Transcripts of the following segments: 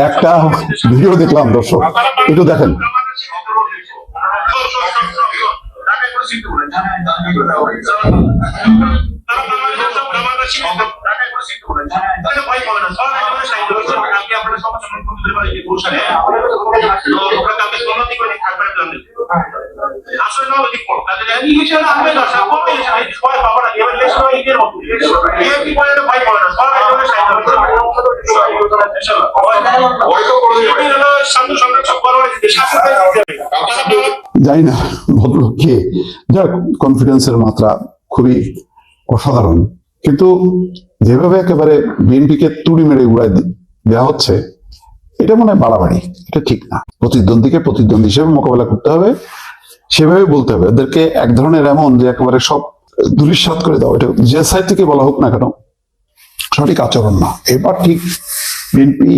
একটা ভিডিও দেখলাম দর্শক, একটু দেখেন। জানি না ভদ্রলোক কে, যাক কনফিডেন্সের মাত্রা খুবই অসাধারণ, কিন্তু যেভাবে একেবারে বিএনপিকে তুড়ি মেরে উড়াই দেওয়া হচ্ছে, এটা মনে হয় বাড়াবাড়ি। এটা ঠিক না। প্রতিদ্বন্দ্বীকে প্রতিদ্বন্দ্বী হিসেবে মোকাবেলা করতে হবে, সেভাবে বলতে হবে। এদেরকে এক ধরনের এমন যে একেবারে সব ধূলিসাৎ করে দাও, এটা যে সাইড থেকে বলা হোক না কেন, সঠিক আচরণ না। এবার ঠিক বিএনপি,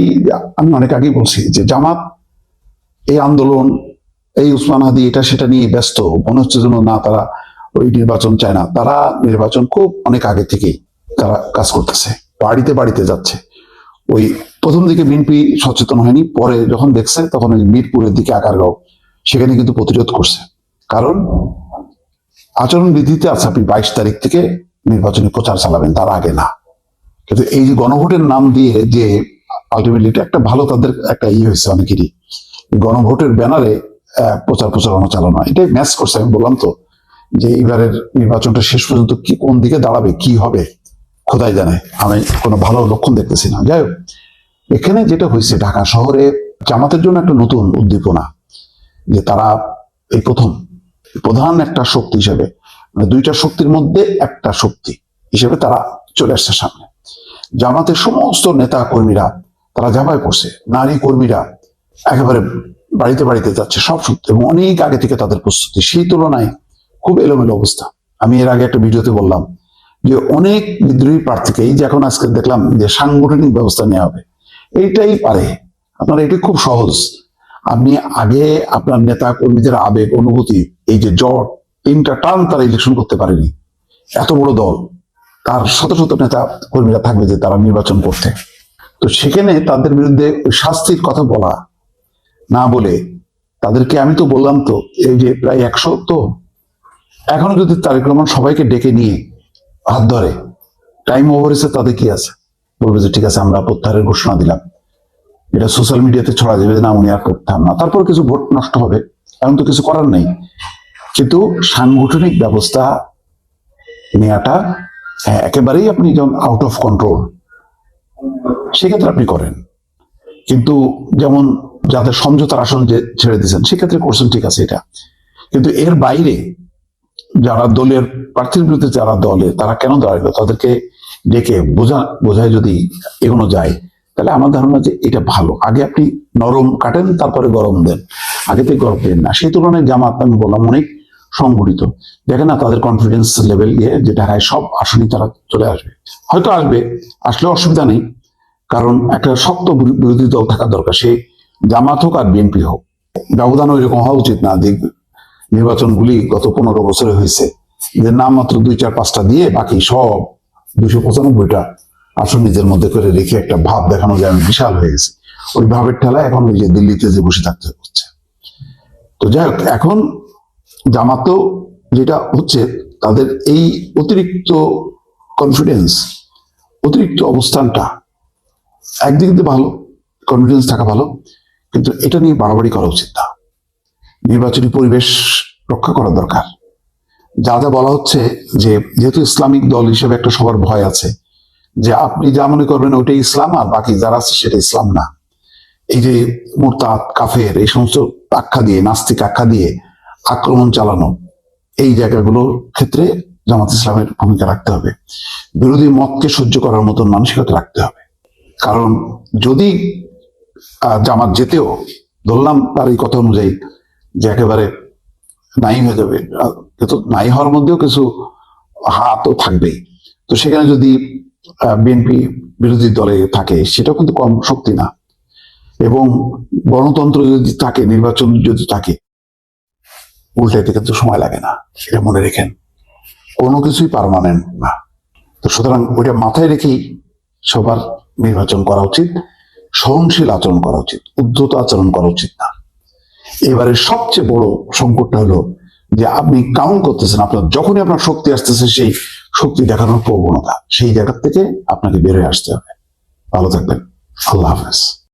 আমি অনেক আগেই বলছি যে জামাত এই আন্দোলন, এই উসমান হাদি, এটা সেটা নিয়ে ব্যস্ত মনে হচ্ছে যেন না, তারা ওই নির্বাচন চায় না। তারা নির্বাচন খুব অনেক আগে থেকেই তারা কাজ করতেছে, বাড়িতে বাড়িতে যাচ্ছে। ওই প্রথম দিকে বিএনপি সচেতন হয়নি, পরে যখন দেখছে তখন ওই মিরপুরের দিকে আগারগাঁও, সেখানে কিন্তু প্রতিরোধ করছে। কারণ আচরণবিধিতে আছে আপনি 22 তারিখ থেকে নির্বাচনী প্রচার চালাবেন, তার আগে না। কিন্তু এই যে গণভোটের নাম দিয়ে যে আলটিমেটলি এটা একটা ভালো, তাদের একটা হয়েছে অনেকেরই, গণভোটের ব্যানারে প্রচার প্রচারণা চালানো, এটাই ম্যাচ করছে। আমি বললাম তো যে এবারের নির্বাচনটা শেষ পর্যন্ত কি কোন দিকে দাঁড়াবে, কি হবে খোদাই জানে, আমি কোনো ভালো লক্ষণ দেখতেছি না। যাই হোক, এখানে যেটা হয়েছে ঢাকা শহরে জামাতের জন্য একটা নতুন উদ্দীপনা, যে তারা এই প্রথম প্রধান একটা শক্তি হিসেবে, মানে দুইটা শক্তির মধ্যে একটা শক্তি হিসেবে তারা চলে আসছে সামনে। জামাতের সমস্ত নেতা কর্মীরা তারা ঝাঁপায় পড়ছে, নারী কর্মীরা একেবারে বাড়িতে বাড়িতে যাচ্ছে, সব শক্তি, এবং অনেক আগে থেকে তাদের প্রস্তুতি। সেই তুলনায় খুব এলোমেলো অবস্থা। আমি এর আগে একটা ভিডিওতে বললাম যে অনেক বিদ্রোহী প্রার্থীকেই, যে এখন আজকে দেখলাম যে সাংগঠনিক ব্যবস্থা নেওয়া হবে, এইটাই পারে। আপনারা এটি খুব সহজ। আপনি আগে আপনার নেতা কর্মীদের আবেগ অনুভূতি, এই যে জট, 3টা টার্ম তারা ইলেকশন করতে পারেনি, এত বড় দল, তার শত শত নেতা কর্মীরা থাকবে যে তারা নির্বাচন করতে, তো সেখানে তাদের বিরুদ্ধে শাস্তির কথা বলা না বলে তাদেরকে, আমি তো বললাম তো এই যে প্রায় 100, তো এখনো যদি তারেক রহমান সবাইকে ডেকে নিয়ে হাত ধরে টাইম ওভার এসে, তাদের কি আছে, বলবে যে ঠিক আছে আমরা প্রত্যাহারের ঘোষণা দিলাম, এটা সোশ্যাল মিডিয়াতে ছড়া যাবে না, উনি আর প্রত্যাহার না, তারপর কিছু ভোট নষ্ট হবে, এমন তো কিছু করার নেই। কিন্তু সাংগঠনিক ব্যবস্থা নেওয়াটা একেবারেই আপনি যখন আউট অফ কন্ট্রোল, সেক্ষেত্রে আপনি করেন। কিন্তু যেমন যাদের সমঝোতার আসন যে ছেড়ে দিয়েছেন, সেক্ষেত্রে করছেন, ঠিক আছে এটা। কিন্তু এর বাইরে যারা দলের প্রার্থীর বিরুদ্ধে যারা দলে, তারা কেন দাঁড়ালো, তাদেরকে ডেকে বোঝায় যদি এগোনো যায়, তাহলে আমার ধারণা যে এটা ভালো। আগে আপনি নরম কাটেন, তারপরে গরম দেন, আগে থেকে গরম দেন না। সেই তুলনায় জামাত, আমি বললাম, অনেক সংগঠিত। দেখেন না তাদের কনফিডেন্স লেভেল যে ঢাকায় সব আসনই তারা চলে আসবে, হয়তো আসবে, আসলে অসুবিধা নেই। কারণ একটা শক্ত বিরোধী দল থাকা দরকার, সে জামাত হোক আর বিএনপি হোক। ব্যবধান ওই রকম হওয়া উচিত না। নির্বাচনগুলি গত 15 বছরে হয়েছে যে নাম মাত্র 2, 4, 5টা দিয়ে বাকি সব 295টা আসন নিজের মধ্যে করে রেখে একটা ভাব দেখানো যায় আমি বিশাল হয়ে গেছি। ওই ভাবের ঠেলা এখন ওই যে দিল্লিতে যে বসে থাকতে হচ্ছে। তো যাই হোক, এখন জামাতও যেটা হচ্ছে, তাদের এই অতিরিক্ত কনফিডেন্স, অতিরিক্ত অবস্থানটা একদিক দিয়ে ভালো, কনফিডেন্স থাকা ভালো, কিন্তু এটা নিয়ে বাড়াবাড়ি করা উচিত না। নির্বাচনী পরিবেশ রক্ষা করা দরকার। যা যা বলা হচ্ছে যে যেহেতু ইসলামিক দল হিসেবে একটা সবার ভয় আছে, যে আপনি যা মনে করবেন ওইটাই ইসলাম, আর বাকি যারা আছে সেটা ইসলাম না। এই যে মুরতাদ, কাফের, এই সমস্ত আখ্যা দিয়ে, নাস্তিক আখ্যা দিয়ে আক্রমণ চালানো, এই জায়গাগুলোর ক্ষেত্রে জামাত ইসলামের ভূমিকা রাখতে হবে। বিরোধী মতকে সহ্য করার মতন মানসিকতা রাখতে হবে। কারণ যদি জামাত যেতেও, ধরলাম তার এই কথা অনুযায়ী যে একেবারে নাই হয়ে যাবে, কিন্তু নাই হওয়ার মধ্যেও কিছু হাতও থাকবেই। তো সেখানে যদি বিএনপি বিরোধী দলে থাকে, সেটাও কিন্তু কম শক্তি না। এবং গণতন্ত্র যদি থাকে, নির্বাচন যদি থাকে, উল্টাইতে কিন্তু সময় লাগে না, সেটা মনে রেখেন। কোনো কিছুই পার্মানেন্ট না। তো সুতরাং ওইটা মাথায় রেখেই সবার নির্বাচন করা উচিত। সহনশীল আচরণ করা উচিত, উদ্ধত আচরণ করা উচিত না। এবারে সবচেয়ে বড় সংকটটা হলো যে আপনি কাউন্ট করতেছেন, আপনার যখনই আপনার শক্তি আসতেছে সেই শক্তি দেখানোর প্রবণতা, সেই জায়গা থেকে আপনাকে বের হয়ে আসতে হবে। ভালো থাকবেন। আল্লাহ হাফেজ।